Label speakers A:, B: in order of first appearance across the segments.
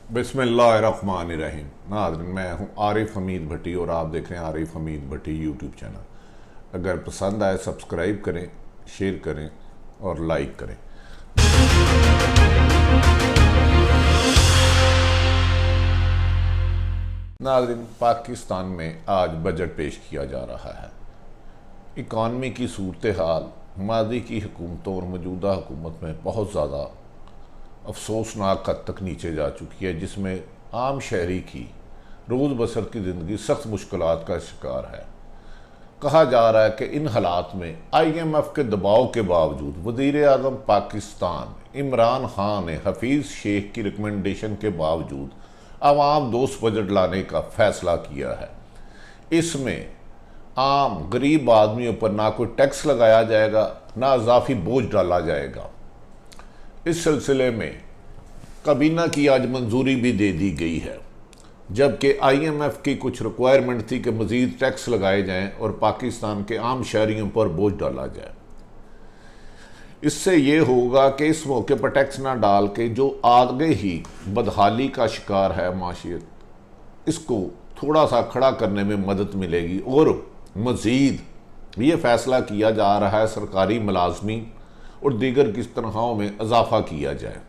A: बिस्मिल्लाहिर्रहमानिर्रहीम। नाज़रीन, मैं हूं आरिफ हमीद भट्टी और आप देख रहे हैं आरिफ हमीद भट्टी यूट्यूब चैनल। अगर पसंद आए सब्सक्राइब करें, शेयर करें और लाइक करें। नाज़रीन, पाकिस्तान में आज बजट पेश किया जा रहा है। इकॉनमी की सूरत हाल मादी की हुकूमतों और मौजूदा हुकूमत में बहुत ज़्यादा अफसोसनाक हद तक नीचे जा चुकी है, जिसमें आम शहरी की रोज़ बसर की ज़िंदगी सख्त मुश्किलात का शिकार है। कहा जा रहा है कि इन हालात में IMF के दबाव के बावजूद वज़ीर आज़म पाकिस्तान इमरान खान ने हफीज़ शेख की रिकमेंडेशन के बावजूद आवाम दोस्त बजट लाने का फ़ैसला किया है। इसमें आम गरीब आदमियों पर ना कोई टैक्स लगाया जाएगा, ना इजाफी बोझ डाला जाएगा। इस सिलसिले में काबीना की आज मंजूरी भी दे दी गई है, जबकि IMF की कुछ रिक्वायरमेंट थी कि मज़ीद टैक्स लगाए जाएं और पाकिस्तान के आम शहरियों पर बोझ डाला जाए। इससे ये होगा कि इस मौके पर टैक्स ना डाल के जो आगे ही बदहाली का शिकार है माशियत, इसको थोड़ा सा खड़ा करने में मदद मिलेगी। और मज़ीद ये फ़ैसला किया जा रहा है सरकारी मुलाजमीन और दीगर किस तनख्वाहों में इजाफा किया जाए,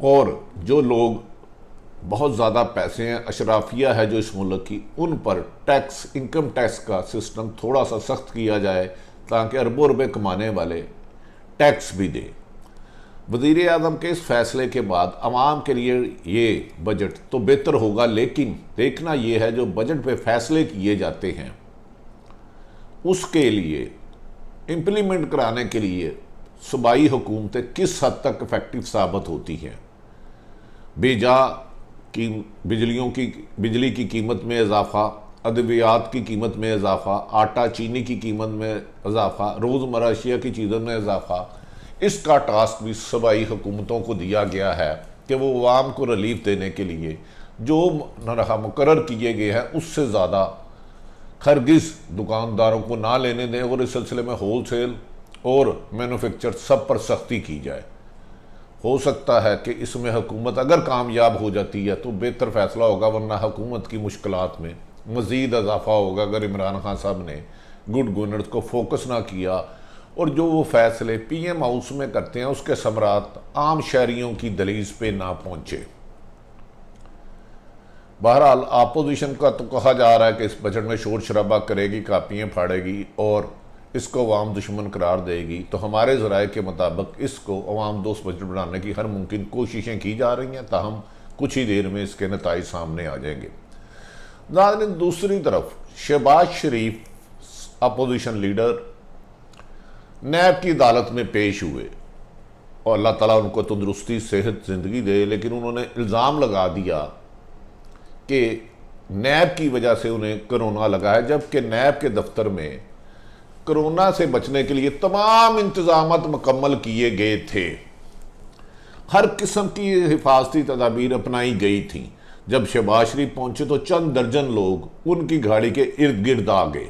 A: और जो लोग बहुत ज़्यादा पैसे हैं, अशराफिया है जो इस मुल्क की, उन पर टैक्स, इनकम टैक्स का सिस्टम थोड़ा सा सख्त किया जाए ताकि अरबों रुपए कमाने वाले टैक्स भी दे। वज़ीर आज़म के इस फैसले के बाद आवाम के लिए ये बजट तो बेहतर होगा, लेकिन देखना ये है जो बजट पे फैसले किए जाते हैं उसके लिए इम्प्लीमेंट कराने के लिए सूबाई हुकूमतें किस हद तक इफेक्टिव साबित होती हैं। बेजा की बिजली की कीमत में इजाफा, अद्वियात की कीमत में इजाफा, आटा चीनी की कीमत में इजाफा, रोज़मर्रा अशिया की चीज़ों में इजाफा, इसका टास्क भी सूबाई हुकूमतों को दिया गया है कि वो अवाम को रिलीफ देने के लिए जो मुकर्रर किए गए हैं उससे ज़्यादा हरगिज़ दुकानदारों को ना लेने दें, और इस सिलसिले में होल सेल और मैन्युफैक्चर सब पर सख्ती की जाए। हो सकता है कि इसमें हुकूमत अगर कामयाब हो जाती है तो बेहतर फ़ैसला होगा, वरना हुकूमत की मुश्किलात में मज़ीद इजाफा होगा अगर इमरान खान साहब ने गुड गवर्नेंस को फोकस ना किया और जो वो फैसले PM हाउस में करते हैं उसके समरात आम शहरियों की दलीज पे ना पहुँचे। बहरहाल अपोजिशन का तो कहा जा रहा है कि इस बजट में शोर शराबा करेगी, कापियाँ फाड़ेगी और इसको अवाम दुश्मन करार देगी। तो हमारे ज़राए के मुताबिक इसको अवाम दोस्त बजट बनाने की हर मुमकिन कोशिशें की जा रही हैं, ताहम कुछ ही देर में इसके नताइज सामने आ जाएंगे। नाज़रीन, दूसरी तरफ शहबाज शरीफ अपोजिशन लीडर नैब की अदालत में पेश हुए और अल्लाह ताला उनको तंदुरुस्ती, सेहत, ज़िंदगी दे, लेकिन उन्होंने इल्ज़ाम लगा दिया कि नैब की वजह से उन्हें कोरोना लगा है, जबकि नैब के दफ्तर में कोरोना से बचने के लिए तमाम इंतजाम मुकम्मल किए गए थे। हर किस्म की हिफाजती तदाबीर अपनाई गई थी। जब शहबाज शरीफ पहुंचे तो चंद दर्जन लोग उनकी गाड़ी के इर्द गिर्द आ गए।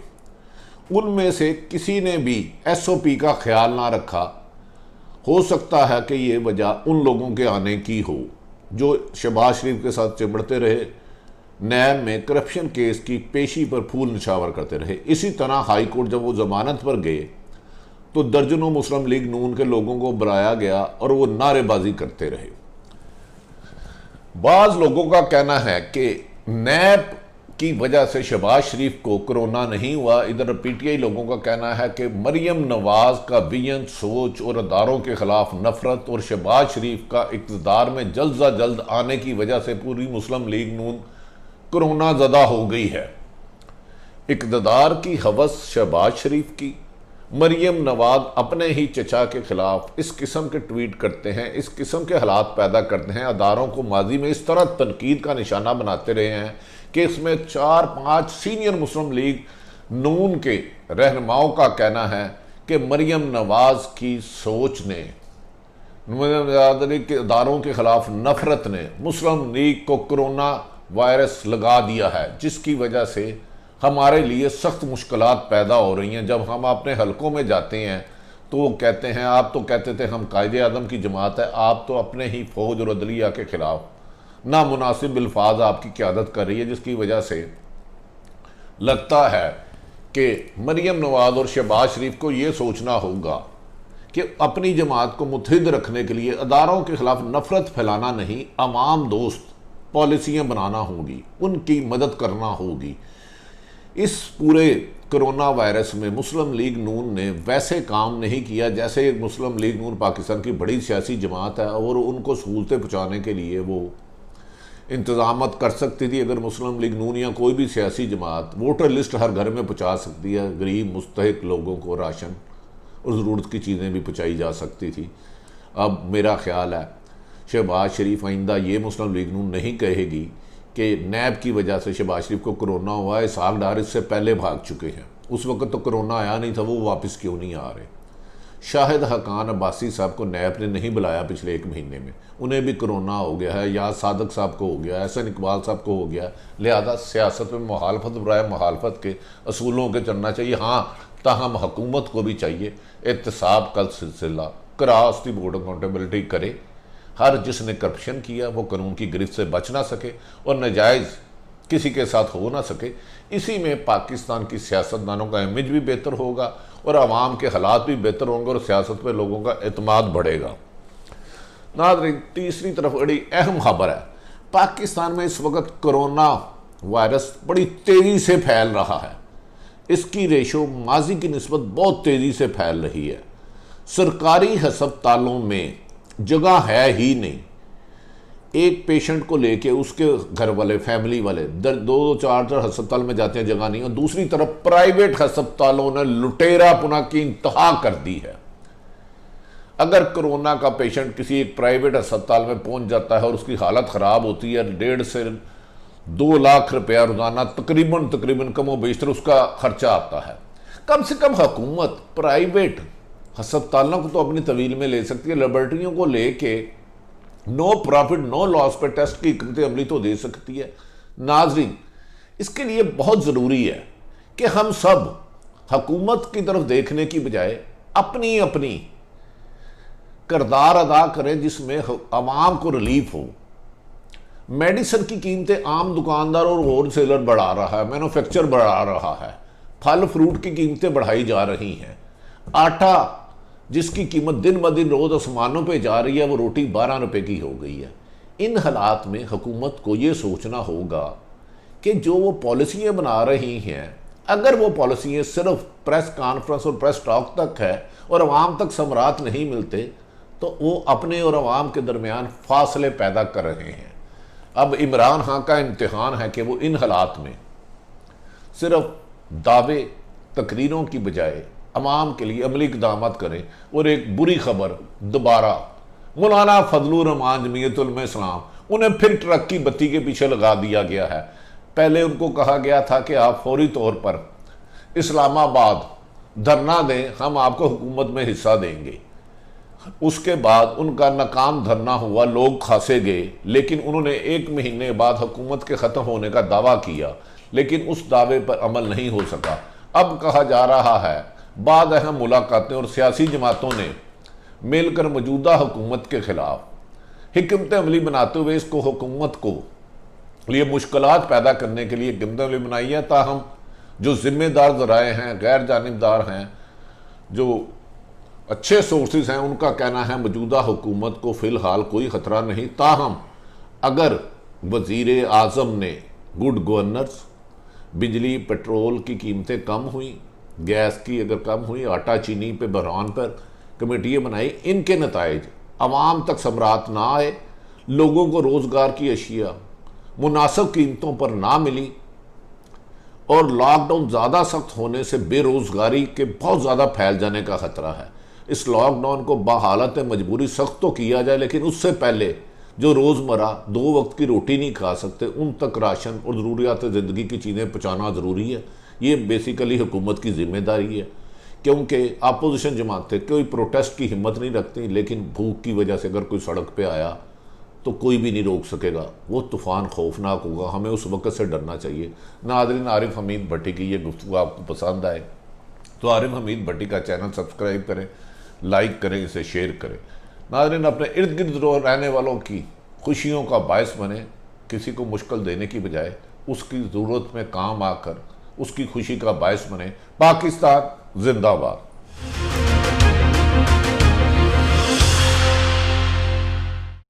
A: उनमें से किसी ने भी SOP का ख्याल ना रखा। हो सकता है कि ये वजह उन लोगों के आने की हो जो शहबाज शरीफ के साथ चिमड़ते रहे, नैब में करप्शन केस की पेशी पर फूल निछावर करते रहे। इसी तरह हाई कोर्ट जब वो जमानत पर गए तो दर्जनों मुस्लिम लीग नून के लोगों को बुलाया गया और वो नारेबाजी करते रहे। बाज लोगों का कहना है कि नैब की वजह से शहबाज शरीफ को कोरोना नहीं हुआ। इधर PTI लोगों का कहना है कि मरियम नवाज का विजन, सोच और अदारों के खिलाफ नफरत और शहबाज शरीफ का इक़्तिदार में जल्द से जल्द आने की वजह से पूरी मुस्लिम लीग नून कोरोना ज़दा हो गई है। इक़्तिदार की हवस शहबाज शरीफ की, मरियम नवाज अपने ही चचा के खिलाफ इस किस्म के ट्वीट करते हैं, इस किस्म के हालात पैदा करते हैं, अदारों को माजी में इस तरह तनकीद का निशाना बनाते रहे हैं कि इसमें 4-5 सीनियर मुस्लिम लीग नून के रहनुमाओं का कहना है कि मरियम नवाज की सोच ने, के अदारों के खिलाफ नफरत ने मुस्लिम लीग को कोरोना वायरस लगा दिया है, जिसकी वजह से हमारे लिए सख्त मुश्किलात पैदा हो रही हैं। जब हम अपने हलकों में जाते हैं तो वो कहते हैं आप तो कहते थे हम कायदे आज़म की जमात है, आप तो अपने ही फौज और अदलिया के खिलाफ नामुनासिब अल्फाज आपकी क़यादत कर रही है, जिसकी वजह से लगता है कि मरियम नवाज और शहबाज शरीफ को ये सोचना होगा कि अपनी जमात को मुत्तहिद रखने के लिए अदारों के खिलाफ नफरत फैलाना नहीं, अवाम दोस्त पॉलिसियाँ बनाना होंगी, उनकी मदद करना होगी। इस पूरे कोरोना वायरस में मुस्लिम लीग नून ने वैसे काम नहीं किया जैसे मुस्लिम लीग नून पाकिस्तान की बड़ी सियासी जमात है और उनको सहूलतें पहुँचाने के लिए वो इंतजामत कर सकती थी। अगर मुस्लिम लीग नून या कोई भी सियासी जमात वोटर लिस्ट हर घर में पहुँचा सकती है, गरीब मुस्तहिक लोगों को राशन और ज़रूरत की चीज़ें भी पहुँचाई जा सकती थी। अब मेरा ख्याल है शहबाज शरीफ आइंदा ये मुस्लिम लीग नून नहीं कहेगी कि नैब की वजह से शहबाज शरीफ को कोरोना हुआ है, इसहाक डार इससे पहले भाग चुके हैं, उस वक्त तो कोरोना आया नहीं था, वो वापस क्यों नहीं आ रहे। शाहिद हकान अब्बासी साहब को नैब ने नहीं बुलाया पिछले 1 महीने में, उन्हें भी कोरोना हो गया है, या सादक साहब को हो गया, एहसन इकबाल साहब को हो गया। लिहाजा सियासत में मुखालफत बराए मुखालफत के असूलों के चलना चाहिए। हाँ, ताहम हुकूमत को भी चाहिए एहतसाब का सिलसिला क्रॉस दी बोर्ड अकाउंटेबिलिटी करे। हर जिसने करप्शन किया वो कानून की गिरफ्त से बच ना सके और नाजायज़ किसी के साथ हो ना सके। इसी में पाकिस्तान की सियासतदानों का इमेज भी बेहतर होगा और आवाम के हालात भी बेहतर होंगे और सियासत पे लोगों का एतमाद बढ़ेगा। नाज़रीन, तीसरी तरफ बड़ी अहम खबर है, पाकिस्तान में इस वक्त कोरोना वायरस बड़ी तेज़ी से फैल रहा है। इसकी रेशो माजी की निस्बत बहुत तेज़ी से फैल रही है। सरकारी हस्पतालों में जगह है ही नहीं। एक पेशेंट को लेके उसके घर वाले, फैमिली वाले 2-4 हस्पताल में जाते हैं, जगह नहीं। और दूसरी तरफ प्राइवेट हस्पतालों ने लुटेरापना की इंतहा कर दी है। अगर कोरोना का पेशेंट किसी एक प्राइवेट अस्पताल में पहुंच जाता है और उसकी हालत ख़राब होती है, 1.5 से 2 लाख रुपया रोजाना तकरीबन कमो बेशतर उसका खर्चा आता है। कम से कम हुकूमत प्राइवेट हस्पतालों को तो अपनी तवील में ले सकती है, लेबॉर्ट्रियों को लेके नो प्रॉफिट नो लॉस पे टेस्ट की हिकमत अमली तो दे सकती है। नाजरीन, इसके लिए बहुत ज़रूरी है कि हम सब हुकूमत की तरफ देखने की बजाय अपनी अपनी किरदार अदा करें जिसमें अवाम को रिलीफ हो। मेडिसिन की कीमतें आम दुकानदार और होलसेलर बढ़ा रहा है, मैन्युफैक्चर बढ़ा रहा है, फल फ्रूट की कीमतें बढ़ाई जा रही हैं, आटा जिसकी कीमत दिन ब दिन रोज़ आसमानों पे जा रही है वो रोटी 12 रुपए की हो गई है। इन हालात में हुकूमत को ये सोचना होगा कि जो वो पॉलिसियाँ बना रही हैं, अगर वो पॉलिसियाँ सिर्फ प्रेस कॉन्फ्रेंस और प्रेस टॉक तक है और अवाम तक समरात नहीं मिलते तो वो अपने और अवाम के दरमियान फासले पैदा कर रहे हैं। अब इमरान खान का इम्तिहान है कि वो इन हालात में सिर्फ दावे तकरीरों की बजाय अवाम के लिए अमली इक़दाम करें। और एक बुरी खबर, दोबारा मौलाना फजलुर रहमान जमीयतुल उलमा इस्लाम, उन्हें फिर ट्रक की बत्ती के पीछे लगा दिया गया है। पहले उनको कहा गया था कि आप फौरी तौर पर इस्लामाबाद धरना दें, हम आपको हुकूमत में हिस्सा देंगे। उसके बाद उनका नाकाम धरना हुआ, लोग खासे गए, लेकिन उन्होंने 1 महीने बाद हुकूमत के ख़त्म होने का दावा किया, लेकिन उस दावे पर अमल नहीं हो सका। अब कहा जा रहा है बाद अहम मुलाकातें और सियासी जमातों ने मिलकर मौजूदा हुकूमत के खिलाफ हिकमत अमली बनाते हुए इसको हुकूमत को लिए मुश्किलात पैदा करने के लिए हिकमत अमली बनाई है। ताहम जो जिम्मेदार ज़राए हैं, गैर जानिबदार हैं, जो अच्छे सोर्सेज हैं, उनका कहना है मौजूदा हुकूमत को फ़िलहाल कोई ख़तरा नहीं। ताहम अगर वज़ीर आज़म ने गुड गवर्नेंस, बिजली पेट्रोल की कीमतें कम हुई, गैस की अगर कम हुई, आटा चीनी पे बहरान पर कमेटियाँ बनाई, इनके नताइज अवाम तक समरात ना आए, लोगों को रोज़गार की अशिया मुनासिब कीमतों पर ना मिली और लॉकडाउन ज़्यादा सख्त होने से बेरोज़गारी के बहुत ज़्यादा फैल जाने का ख़तरा है। इस लॉकडाउन को बहालत मजबूरी सख्त तो किया जाए, लेकिन उससे पहले जो रोज़मर्रा 2 वक्त की रोटी नहीं खा सकते उन तक राशन और ज़रूरियात ज़िंदगी की चीज़ें पहुँचाना ज़रूरी है। ये बेसिकली हुकूमत की जिम्मेदारी है, क्योंकि अपोजिशन जमातें कोई प्रोटेस्ट की हिम्मत नहीं रखती, लेकिन भूख की वजह से अगर कोई सड़क पे आया तो कोई भी नहीं रोक सकेगा। वो तूफ़ान खौफनाक होगा, हमें उस वक्त से डरना चाहिए। नाज़रीन, आरिफ हमीद भट्टी की ये गुफ्तगू आपको पसंद आए तो आरिफ हमीद भट्टी का चैनल सब्सक्राइब करें, लाइक करें, इसे शेयर करें। नाज़रीन, अपने इर्द गिर्द रहने वालों की खुशियों का बायस बने, किसी को मुश्किल देने की बजाय उसकी ज़रूरत में काम आकर उसकी खुशी का बायस बने। पाकिस्तान जिंदाबाद।